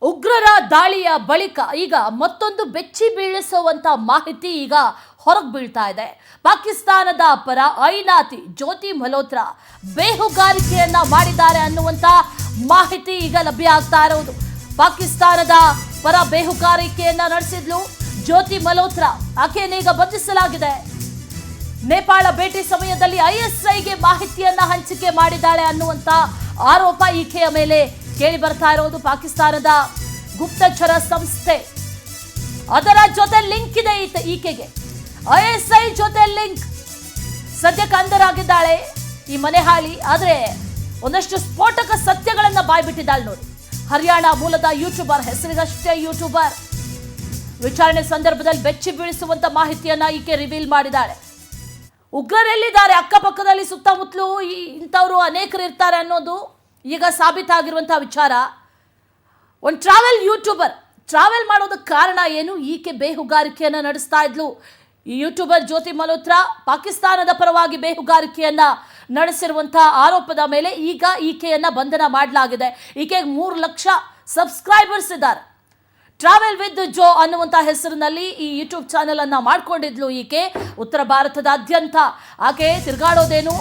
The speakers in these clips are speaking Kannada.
ಉಗ್ರರ ದಾಳಿಯ ಬಳಿಕ ಈಗ ಮತ್ತೊಂದು ಬೆಚ್ಚಿ ಬೀಳಿಸುವಂತ ಮಾಹಿತಿ ಈಗ ಹೊರಗೆ ಬೀಳ್ತಾ ಇದೆ. ಪಾಕಿಸ್ತಾನದ ಪರ ಐನಾತಿ ಜ್ಯೋತಿ ಮಲ್ಹೋತ್ರಾ ಬೇಹುಗಾರಿಕೆಯನ್ನ ಮಾಡಿದ್ದಾರೆ ಅನ್ನುವಂತ ಮಾಹಿತಿ ಈಗ ಲಭ್ಯ ಆಗ್ತಾ ಇರೋದು. ಪಾಕಿಸ್ತಾನದ ಪರ ಬೇಹುಗಾರಿಕೆಯನ್ನ ನಡೆಸಿದ್ಲು ಜ್ಯೋತಿ ಮಲ್ಹೋತ್ರಾ. ಆಕೆಯನ್ನು ಈಗ ಬಂಧಿಸಲಾಗಿದೆ. ನೇಪಾಳ ಭೇಟಿ ಸಮಯದಲ್ಲಿ ಐಎಸ್ಐಗೆ ಮಾಹಿತಿಯನ್ನ ಹಂಚಿಕೆ ಮಾಡಿದ್ದಾಳೆ ಅನ್ನುವಂತ ಆರೋಪ ಈಕೆಯ ಮೇಲೆ ಕೇಳಿ ಬರ್ತಾ ಇರೋದು. ಪಾಕಿಸ್ತಾನದ ಗುಪ್ತಚರ ಸಂಸ್ಥೆ ಅದರ ಜೊತೆ ಲಿಂಕ್ ಇದೆ ಈಕೆಗೆ. ಐಎಸ್ಐ ಜೊತೆ ಲಿಂಕ್. ಸದ್ಯಕ್ಕೆ ಅಂಧರಾಗಿದ್ದಾಳೆ ಈ ಮನೆಹಾಳಿ. ಆದ್ರೆ ಒಂದಷ್ಟು ಸ್ಫೋಟಕ ಸತ್ಯಗಳನ್ನ ಬಾಯ್ಬಿಟ್ಟಿದ್ದಾಳೆ ನೋಡಿ. ಹರಿಯಾಣ ಮೂಲದ ಯೂಟ್ಯೂಬರ್, ಹೆಸರಿಗಷ್ಟೇ ಯೂಟ್ಯೂಬರ್. ವಿಚಾರಣೆ ಸಂದರ್ಭದಲ್ಲಿ ಬೆಚ್ಚಿ ಬೀಳಿಸುವಂತ ಮಾಹಿತಿಯನ್ನ ಈಕೆ ರಿವೀಲ್ ಮಾಡಿದ್ದಾಳೆ. ಉಗ್ರರೆಲ್ಲಿದ್ದಾರೆ, ಅಕ್ಕಪಕ್ಕದಲ್ಲಿ ಸುತ್ತಮುತ್ತಲೂ ಇಂಥವ್ರು ಅನೇಕರು ಇರ್ತಾರೆ ಅನ್ನೋದು ಈಗ ಸಾಬೀತಾಗಿರುವಂತಹ ವಿಚಾರ. ಒಂದು ಟ್ರಾವೆಲ್ ಯೂಟ್ಯೂಬರ್ ಟ್ರಾವೆಲ್ ಮಾಡೋದಕ್ಕೆ ಕಾರಣ ಏನು? ಈಕೆ ಬೇಹುಗಾರಿಕೆಯನ್ನು ನಡೆಸ್ತಾ ಇದ್ಲು. ಈ ಯೂಟ್ಯೂಬರ್ ಜ್ಯೋತಿ ಮಲ್ಹೋತ್ರಾ ಪಾಕಿಸ್ತಾನದ ಪರವಾಗಿ ಬೇಹುಗಾರಿಕೆಯನ್ನ ನಡೆಸಿರುವಂತಹ ಆರೋಪದ ಮೇಲೆ ಈಗ ಈಕೆಯನ್ನ ಬಂಧನ ಮಾಡಲಾಗಿದೆ. ಈಕೆಗೆ 3 ಲಕ್ಷ ಸಬ್ಸ್ಕ್ರೈಬರ್ಸ್ ಇದ್ದಾರೆ. ಟ್ರಾವೆಲ್ ವಿತ್ ಜೋ ಅನ್ನುವಂಥ ಹೆಸರಿನಲ್ಲಿ ಈ ಯೂಟ್ಯೂಬ್ ಚಾನೆಲ್ ಅನ್ನ ಮಾಡ್ಕೊಂಡಿದ್ಲು ಈಕೆ. ಉತ್ತರ ಭಾರತದಾದ್ಯಂತ ಆಕೆ ತಿರುಗಾಡೋದೇನು,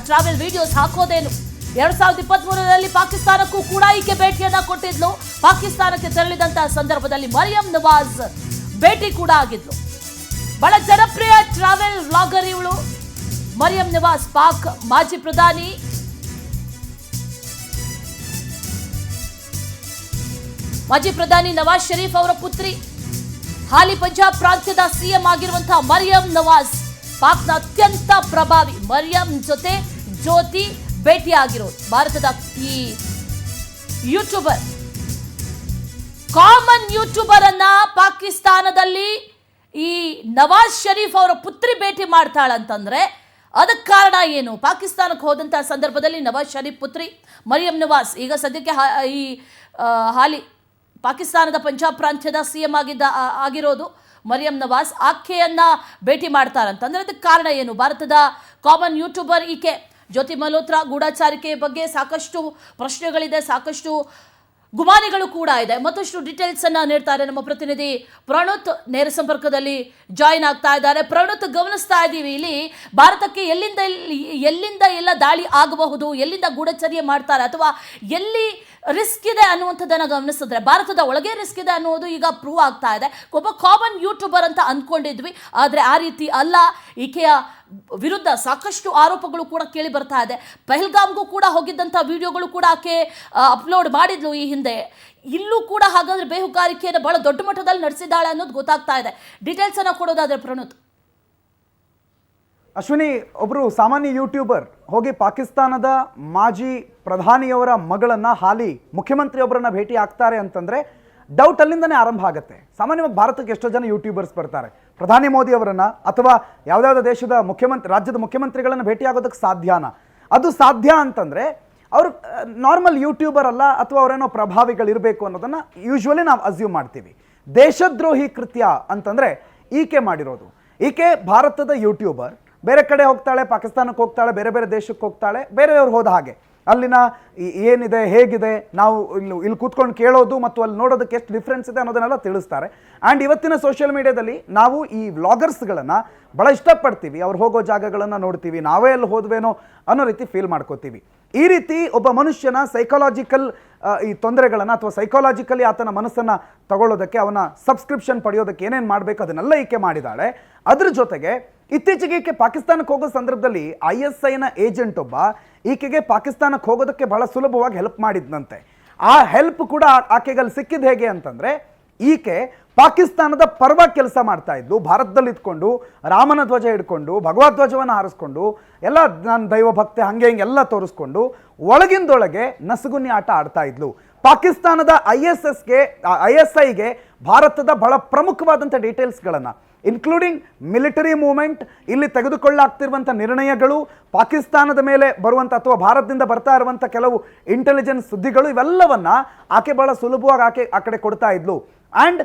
ಟ್ರಾವೆಲ್ ವಿಡಿಯೋಸ್ ಹಾಕೋದೇನು. 2023ರಲ್ಲಿ ಪಾಕಿಸ್ತಾನಕ್ಕೂ ಕೂಡ ಈಕೆ ಭೇಟಿಯನ್ನ ಕೊಟ್ಟಿದ್ಲು. ಪಾಕಿಸ್ತಾನಕ್ಕೆ ತೆರಳಿದಂತಹ ಸಂದರ್ಭದಲ್ಲಿ ಮರಿಯಂ ನವಾಜ್ ಭೇಟಿ ಕೂಡ ಆಗಿದ್ಲು. ಬಹಳ ಜನಪ್ರಿಯ ಟ್ರಾವೆಲ್ ವ್ಲಾಗರ್ ಇವಳು ಮರಿಯಂ ನವಾಜ್. ಪಾಕ್ ಮಾಜಿ ಪ್ರಧಾನಿ ನವಾಜ್ ಶರೀಫ್ ಅವರ ಪುತ್ರಿ, ಹಾಲಿ ಪಂಜಾಬ್ ಪ್ರಾಂತ್ಯದ ಸಿಎಂ ಆಗಿರುವಂತಹ ಮರಿಯಂ ನವಾಜ್. ಪಾಕ್ನ ಅತ್ಯಂತ ಪ್ರಭಾವಿ ಮರಿಯಂ ಜೊತೆ ಜ್ಯೋತಿ ಭೇಟಿಯಾಗಿರೋದು. ಭಾರತದ ಈ ಯೂಟ್ಯೂಬರ್, ಕಾಮನ್ ಯೂಟ್ಯೂಬರ್ ಅನ್ನ ಪಾಕಿಸ್ತಾನದಲ್ಲಿ ಈ ನವಾಜ್ ಶರೀಫ್ ಅವರ ಪುತ್ರಿ ಭೇಟಿ ಮಾಡ್ತಾಳಂತಂದ್ರೆ ಅದಕ್ಕೆ ಕಾರಣ ಏನು? ಪಾಕಿಸ್ತಾನಕ್ಕೆ ಹೋದಂತಹ ಸಂದರ್ಭದಲ್ಲಿ ನವಾಜ್ ಶರೀಫ್ ಪುತ್ರಿ ಮರಿಯಂ ನವಾಜ್ ಈಗ ಸದ್ಯಕ್ಕೆ ಈ ಹಾಲಿ ಪಾಕಿಸ್ತಾನದ ಪಂಜಾಬ್ ಪ್ರಾಂತ್ಯದ ಸಿಎಂ ಆಗಿರೋದು ಮರಿಯಂ ನವಾಜ್. ಆಕೆಯನ್ನ ಭೇಟಿ ಮಾಡ್ತಾರಂತಂದ್ರೆ ಅದಕ್ಕೆ ಕಾರಣ ಏನು? ಭಾರತದ ಕಾಮನ್ ಯೂಟ್ಯೂಬರ್ ಈಕೆ ಜ್ಯೋತಿ ಮಲ್ಹೋತ್ರಾ. ಗೂಢಚಾರಿಕೆ ಬಗ್ಗೆ ಸಾಕಷ್ಟು ಪ್ರಶ್ನೆಗಳಿದೆ, ಸಾಕಷ್ಟು ಗುಮಾನಿಗಳು ಕೂಡ ಇದೆ. ಮತ್ತಷ್ಟು ಡೀಟೇಲ್ಸ್ ಅನ್ನ ನೀಡ್ತಾರೆ ನಮ್ಮ ಪ್ರತಿನಿಧಿ ಪ್ರಣುತ್. ನೇರ ಸಂಪರ್ಕದಲ್ಲಿ ಜಾಯಿನ್ ಆಗ್ತಾ ಇದ್ದಾರೆ. ಪ್ರಣುತ್, ಗಮನಿಸ್ತಾ ಇದ್ದೀವಿ ಇಲ್ಲಿ ಭಾರತಕ್ಕೆ ಎಲ್ಲಿಂದ ಎಲ್ಲ ದಾಳಿ ಆಗಬಹುದು, ಎಲ್ಲಿಂದ ಗೂಢಚರ್ಯೆ ಮಾಡ್ತಾರೆ ಅಥವಾ ಎಲ್ಲಿ ರಿಸ್ಕ್ ಇದೆ ಅನ್ನುವಂಥದ್ದನ್ನು ಗಮನಿಸಿದ್ರೆ ಭಾರತದ ಒಳಗೆ ರಿಸ್ಕ್ ಇದೆ ಅನ್ನೋದು ಈಗ ಪ್ರೂವ್ ಆಗ್ತಾ ಇದೆ. ಒಬ್ಬ ಕಾಮನ್ ಯೂಟ್ಯೂಬರ್ ಅಂತ ಅಂದ್ಕೊಂಡಿದ್ವಿ, ಆದರೆ ಆ ರೀತಿ ಅಲ್ಲ. ಈಕೆಯ ವಿರುದ್ಧ ಸಾಕಷ್ಟು ಆರೋಪಗಳು ಕೂಡ ಕೇಳಿ ಬರ್ತಾ ಇದೆ. ಪಹಲ್ಗಾಮ್ಗೂ ಕೂಡ ಹೋಗಿದ್ದಂಥ ವಿಡಿಯೋಗಳು ಕೂಡ ಆಕೆ ಅಪ್ಲೋಡ್ ಮಾಡಿದ್ಲು ಈ ಹಿಂದೆ. ಇಲ್ಲೂ ಕೂಡ ಹಾಗಾದ್ರೆ ಬೇಹುಗಾರಿಕೆಯನ್ನು ಬಹಳ ದೊಡ್ಡ ಮಟ್ಟದಲ್ಲಿ ನಡೆಸಿದ್ದಾಳೆ ಅನ್ನೋದು ಗೊತ್ತಾಗ್ತಾ ಇದೆ. ಡೀಟೇಲ್ಸ್ ಅನ್ನ ಕೊಡೋದಾದ್ರೆ ಪ್ರಣುತ್. ಅಶ್ವಿನಿ, ಒಬ್ಬರು ಸಾಮಾನ್ಯ ಯೂಟ್ಯೂಬರ್ ಹೋಗಿ ಪಾಕಿಸ್ತಾನದ ಮಾಜಿ ಪ್ರಧಾನಿಯವರ ಮಗಳನ್ನ, ಹಾಲಿ ಮುಖ್ಯಮಂತ್ರಿಯೊಬ್ಬರನ್ನ ಭೇಟಿ ಆಗ್ತಾರೆ ಅಂತಂದ್ರೆ ಡೌಟ್ ಅಲ್ಲಿಂದನೇ ಆರಂಭ ಆಗುತ್ತೆ. ಸಾಮಾನ್ಯವಾಗಿ ಭಾರತಕ್ಕೆ ಎಷ್ಟೋ ಜನ ಯೂಟ್ಯೂಬರ್ಸ್ ಬರ್ತಾರೆ, ಪ್ರಧಾನಿ ಮೋದಿ ಅವರನ್ನ ಅಥವಾ ಯಾವುದಾದ್ರೂ ದೇಶದ ರಾಜ್ಯದ ಮುಖ್ಯಮಂತ್ರಿಗಳನ್ನ ಭೇಟಿ ಆಗೋದಕ್ಕೆ ಸಾಧ್ಯನಾ? ಅದು ಸಾಧ್ಯ ಅಂತಂದ್ರೆ ಅವರು ನಾರ್ಮಲ್ ಯೂಟ್ಯೂಬರ್ ಅಲ್ಲ, ಅಥವಾ ಅವರೇನೋ ಪ್ರಭಾವಿಗಳಿರಬೇಕು ಅನ್ನೋದನ್ನ ಯೂಶ್ವಲಿ ನಾವು ಅಸ್ಯೂಮ್ ಮಾಡ್ತೀವಿ. ದೇಶದ್ರೋಹಿ ಕೃತ್ಯ ಅಂತಂದ್ರೆ ಈಕೆ ಮಾಡಿರೋದು. ಈಕೆ ಭಾರತದ ಯೂಟ್ಯೂಬರ್, ಬೇರೆ ಕಡೆ ಹೋಗ್ತಾಳೆ, ಪಾಕಿಸ್ತಾನಕ್ಕೆ ಹೋಗ್ತಾಳೆ, ಬೇರೆ ಬೇರೆ ದೇಶಕ್ಕೆ ಹೋಗ್ತಾಳೆ, ಬೇರೆಯವ್ರು ಹೋದ ಹಾಗೆ ಅಲ್ಲಿನ ಏನಿದೆ, ಹೇಗಿದೆ, ನಾವು ಇಲ್ಲಿ ಕೂತ್ಕೊಂಡು ಕೇಳೋದು ಮತ್ತು ಅಲ್ಲಿ ನೋಡೋದಕ್ಕೆ ಎಷ್ಟು ಡಿಫ್ರೆನ್ಸ್ ಇದೆ ಅನ್ನೋದನ್ನೆಲ್ಲ ತಿಳಿಸ್ತಾರೆ. ಆ್ಯಂಡ್ ಇವತ್ತಿನ ಸೋಷಿಯಲ್ ಮೀಡಿಯಾದಲ್ಲಿ ನಾವು ಈ ವ್ಲಾಗರ್ಸ್ಗಳನ್ನು ಭಾಳ ಇಷ್ಟಪಡ್ತೀವಿ. ಅವ್ರು ಹೋಗೋ ಜಾಗಗಳನ್ನು ನೋಡ್ತೀವಿ, ನಾವೇ ಅಲ್ಲಿ ಹೋದ್ವೇನೋ ಅನ್ನೋ ರೀತಿ ಫೀಲ್ ಮಾಡ್ಕೋತೀವಿ. ಈ ರೀತಿ ಒಬ್ಬ ಮನುಷ್ಯನ ಸೈಕಾಲಜಿಕಲ್ ಈ ತೊಂದರೆಗಳನ್ನು ಅಥವಾ ಸೈಕಾಲಜಿಕಲಿ ಆತನ ಮನಸ್ಸನ್ನು ತಗೊಳ್ಳೋದಕ್ಕೆ, ಅವನ ಸಬ್ಸ್ಕ್ರಿಪ್ಷನ್ ಪಡೆಯೋದಕ್ಕೆ ಏನೇನು ಮಾಡಬೇಕು ಅದನ್ನೆಲ್ಲ ಈಕೆ ಮಾಡಿದ್ದಾಳೆ. ಅದ್ರ ಜೊತೆಗೆ ಇತ್ತೀಚೆಗೆ ಈಕೆ ಪಾಕಿಸ್ತಾನಕ್ಕೆ ಹೋಗೋ ಸಂದರ್ಭದಲ್ಲಿ ISIನ ಏಜೆಂಟ್ ಒಬ್ಬ ಈಕೆಗೆ ಪಾಕಿಸ್ತಾನಕ್ಕೆ ಹೋಗೋದಕ್ಕೆ ಬಹಳ ಸುಲಭವಾಗಿ ಹೆಲ್ಪ್ ಮಾಡಿದ್ನಂತೆ. ಆ ಹೆಲ್ಪ್ ಕೂಡ ಆಕೆಗೆ ಅಲ್ಲಿ ಸಿಕ್ಕಿದ್ದು ಹೇಗೆ ಅಂತಂದ್ರೆ, ಈಕೆ ಪಾಕಿಸ್ತಾನದ ಪರವಾಗಿ ಕೆಲಸ ಮಾಡ್ತಾ ಇದ್ಲು. ಭಾರತದಲ್ಲಿ ಇದ್ಕೊಂಡು ರಾಮನ ಧ್ವಜ ಹಿಡ್ಕೊಂಡು ಭಗವದ್ ಧ್ವಜವನ್ನು ಹಾರಿಸ್ಕೊಂಡು ಎಲ್ಲ ನನ್ನ ದೈವ ಭಕ್ತಿ ಹಂಗೆ ಹಿಂಗೆಲ್ಲ ತೋರಿಸ್ಕೊಂಡು ಒಳಗಿಂದೊಳಗೆ ನಸುಗುನ್ನಿ ಆಟ ಆಡ್ತಾ ಇದ್ಲು. ಪಾಕಿಸ್ತಾನದ ISIಗೆ ಭಾರತದ ಬಹಳ ಪ್ರಮುಖವಾದಂಥ ಡೀಟೇಲ್ಸ್ಗಳನ್ನು, ಇನ್ಕ್ಲೂಡಿಂಗ್ ಮಿಲಿಟರಿ ಮೂವ್ಮೆಂಟ್, ಇಲ್ಲಿ ತೆಗೆದುಕೊಳ್ಳಾಗ್ತಿರುವಂಥ ನಿರ್ಣಯಗಳು, ಪಾಕಿಸ್ತಾನದ ಮೇಲೆ ಬರುವಂಥ ಅಥವಾ ಭಾರತದಿಂದ ಬರ್ತಾ ಇರುವಂಥ ಕೆಲವು ಇಂಟೆಲಿಜೆನ್ಸ್ ಸುದ್ದಿಗಳು, ಇವೆಲ್ಲವನ್ನ ಆಕೆ ಬಹಳ ಸುಲಭವಾಗಿ ಆ ಕಡೆ ಕೊಡ್ತಾ ಇದ್ಲು. ಆ್ಯಂಡ್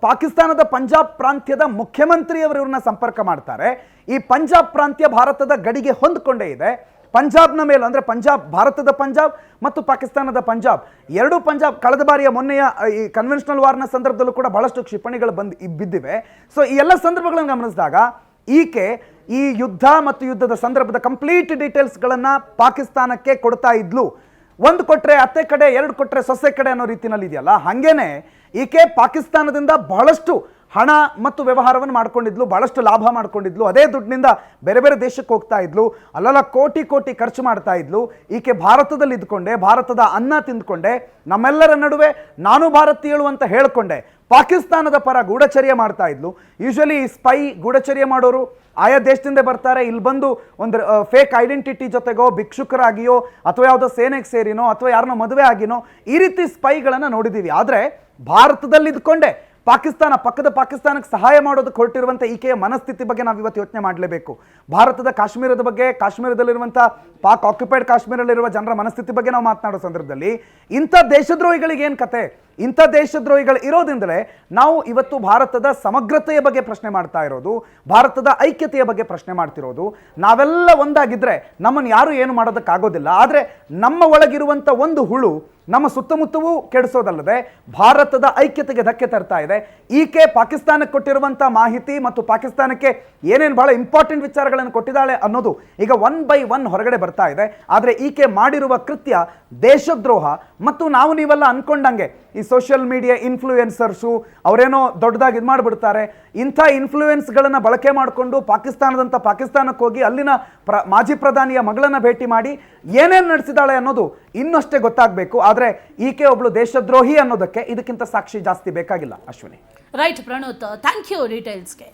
ಪಾಕಿಸ್ತಾನದ ಪಂಜಾಬ್ ಪ್ರಾಂತ್ಯದ ಮುಖ್ಯಮಂತ್ರಿಯವರು ಇವ್ರನ್ನ ಸಂಪರ್ಕ ಮಾಡ್ತಾರೆ. ಈ ಪಂಜಾಬ್ ಪ್ರಾಂತ್ಯ ಭಾರತದ ಗಡಿಗೆ ಹೊಂದಿಕೊಂಡೇ ಇದೆ. ಪಂಜಾಬ್ನ ಮೇಲೂ ಅಂದರೆ ಭಾರತದ ಪಂಜಾಬ್ ಮತ್ತು ಪಾಕಿಸ್ತಾನದ ಪಂಜಾಬ್ ಎರಡೂ ಪಂಜಾಬ್ ಕಳೆದ ಬಾರಿಯ ಮೊನ್ನೆಯ ಈ ಕನ್ವೆನ್ಷನಲ್ ವಾರ್ನ ಸಂದರ್ಭದಲ್ಲೂ ಕೂಡ ಬಹಳಷ್ಟು ಕ್ಷಿಪಣಿಗಳು ಬಿದ್ದಿವೆ. ಸೊ ಈ ಎಲ್ಲ ಸಂದರ್ಭಗಳನ್ನು ಗಮನಿಸಿದಾಗ ಈಕೆ ಈ ಯುದ್ಧ ಮತ್ತು ಯುದ್ಧದ ಸಂದರ್ಭದ ಕಂಪ್ಲೀಟ್ ಡೀಟೇಲ್ಸ್ಗಳನ್ನು ಪಾಕಿಸ್ತಾನಕ್ಕೆ ಕೊಡ್ತಾ ಇದ್ಲು. ಒಂದು ಕೊಟ್ಟರೆ ಅತ್ತೆ ಕಡೆ, ಎರಡು ಕೊಟ್ಟರೆ ಸೊಸೆ ಕಡೆ ಅನ್ನೋ ರೀತಿಯಲ್ಲಿ ಇದೆಯಲ್ಲ, ಹಾಗೇನೆ ಈಕೆ ಪಾಕಿಸ್ತಾನದಿಂದ ಬಹಳಷ್ಟು ಹಣ ಮತ್ತು ವ್ಯವಹಾರವನ್ನು ಮಾಡ್ಕೊಂಡಿದ್ಲು, ಬಹಳಷ್ಟು ಲಾಭ ಮಾಡ್ಕೊಂಡಿದ್ಲು. ಅದೇ ದುಡ್ಡಿನಿಂದ ಬೇರೆ ಬೇರೆ ದೇಶಕ್ಕೆ ಹೋಗ್ತಾ ಇದ್ಲು, ಅಲ್ಲೆಲ್ಲ ಕೋಟಿ ಕೋಟಿ ಖರ್ಚು ಮಾಡ್ತಾ ಇದ್ಲು. ಈಕೆ ಭಾರತದಲ್ಲಿ ಇದ್ಕೊಂಡೆ, ಭಾರತದ ಅನ್ನ ತಿಂದ್ಕೊಂಡೆ, ನಮ್ಮೆಲ್ಲರ ನಡುವೆ ನಾನು ಭಾರತೀಯಳು ಅಂತ ಹೇಳ್ಕೊಂಡೆ ಪಾಕಿಸ್ತಾನದ ಪರ ಗೂಢಚರ್ಯೆ ಮಾಡ್ತಾ ಇದ್ಲು. ಯೂಶಲಿ ಸ್ಪೈ ಗೂಢಚರ್ಯೆ ಮಾಡೋರು ಆಯಾ ದೇಶದಿಂದ ಬರ್ತಾರೆ, ಇಲ್ಲಿ ಬಂದು ಒಂದು ಫೇಕ್ ಐಡೆಂಟಿಟಿ ಜೊತೆಗೋ ಭಿಕ್ಷುಕರಾಗಿಯೋ ಅಥವಾ ಯಾವುದೋ ಸೇನೆಗೆ ಸೇರಿನೋ ಅಥವಾ ಯಾರನ್ನೋ ಮದುವೆ ಆಗಿನೋ ಈ ರೀತಿ ಸ್ಪೈಗಳನ್ನು ನೋಡಿದ್ದೀವಿ. ಆದರೆ ಭಾರತದಲ್ಲಿ ಇದ್ಕೊಂಡೆ ಪಕ್ಕದ ಪಾಕಿಸ್ತಾನಕ್ಕೆ ಸಹಾಯ ಮಾಡೋದಕ್ಕೆ ಹೊರಟಿರುವಂಥ ಈಕೆಯ ಮನಸ್ಥಿತಿ ಬಗ್ಗೆ ನಾವು ಇವತ್ತು ಯೋಚನೆ ಮಾಡಲೇಬೇಕು. ಭಾರತದ ಕಾಶ್ಮೀರದ ಬಗ್ಗೆ, ಕಾಶ್ಮೀರದಲ್ಲಿರುವಂಥ ಪಾಕ್ ಆಕ್ಯುಪೈಡ್ ಕಾಶ್ಮೀರದಲ್ಲಿರುವ ಜನರ ಮನಸ್ಥಿತಿ ಬಗ್ಗೆ ನಾವು ಮಾತನಾಡೋ ಸಂದರ್ಭದಲ್ಲಿ ಇಂಥ ದೇಶದ್ರೋಹಿಗಳಿಗೆ ಏನು ಕತೆ? ಇಂಥ ದೇಶದ್ರೋಹಿಗಳು ಇರೋದ್ರಿಂದಲೇ ನಾವು ಇವತ್ತು ಭಾರತದ ಸಮಗ್ರತೆಯ ಬಗ್ಗೆ ಪ್ರಶ್ನೆ ಮಾಡ್ತಾ ಇರೋದು, ಭಾರತದ ಐಕ್ಯತೆಯ ಬಗ್ಗೆ ಪ್ರಶ್ನೆ ಮಾಡ್ತಿರೋದು. ನಾವೆಲ್ಲ ಒಂದಾಗಿದ್ರೆ ನಮ್ಮನ್ನು ಯಾರು ಏನು ಮಾಡೋದಕ್ಕಾಗೋದಿಲ್ಲ. ಆದರೆ ನಮ್ಮ ಒಳಗಿರುವಂಥ ಒಂದು ಹುಳು ನಮ್ಮ ಸುತ್ತಮುತ್ತವೂ ಕೆಡಿಸೋದಲ್ಲದೆ ಭಾರತದ ಐಕ್ಯತೆಗೆ ಧಕ್ಕೆ ತರ್ತಾ ಇದೆ. ಈಕೆ ಪಾಕಿಸ್ತಾನಕ್ಕೆ ಕೊಟ್ಟಿರುವಂಥ ಮಾಹಿತಿ ಮತ್ತು ಪಾಕಿಸ್ತಾನಕ್ಕೆ ಏನೇನು ಬಹಳ ಇಂಪಾರ್ಟೆಂಟ್ ವಿಚಾರಗಳನ್ನು ಕೊಟ್ಟಿದ್ದಾಳೆ ಅನ್ನೋದು ಈಗ 1 by 1 ಹೊರಗಡೆ ಬರ್ತಾ ಇದೆ. ಆದರೆ ಈಕೆ ಮಾಡಿರುವ ಕೃತ್ಯ ದೇಶದ್ರೋಹ. ಮತ್ತು ನಾವು ನೀವೆಲ್ಲ ಅನ್ಕೊಂಡಂಗೆ ಈ ಸೋಷಿಯಲ್ ಮೀಡಿಯಾ ಇನ್ಫ್ಲೂಯೆನ್ಸರ್ಸು ಅವರೇನೋ ದೊಡ್ಡದಾಗಿ ಇದು ಮಾಡಿಬಿಡ್ತಾರೆ. ಇಂಥ ಇನ್ಫ್ಲೂಯೆನ್ಸ್ಗಳನ್ನು ಬಳಕೆ ಮಾಡಿಕೊಂಡು ಪಾಕಿಸ್ತಾನಕ್ಕೆ ಹೋಗಿ ಅಲ್ಲಿನ ಮಾಜಿ ಪ್ರಧಾನಿಯ ಮಗಳನ್ನ ಭೇಟಿ ಮಾಡಿ ಏನೇನು ನಡೆಸಿದಾಳೆ ಅನ್ನೋದು ಇನ್ನಷ್ಟೇ ಗೊತ್ತಾಗಬೇಕು. ಆದರೆ ಈಕೆ ಒಬ್ಳು ದೇಶದ್ರೋಹಿ ಅನ್ನೋದಕ್ಕೆ ಇದಕ್ಕಿಂತ ಸಾಕ್ಷಿ ಜಾಸ್ತಿ ಬೇಕಾಗಿಲ್ಲ. Ashwini. Right Pranoth, thank you ಡೀಟೇಲ್ಸ್ಗೆ.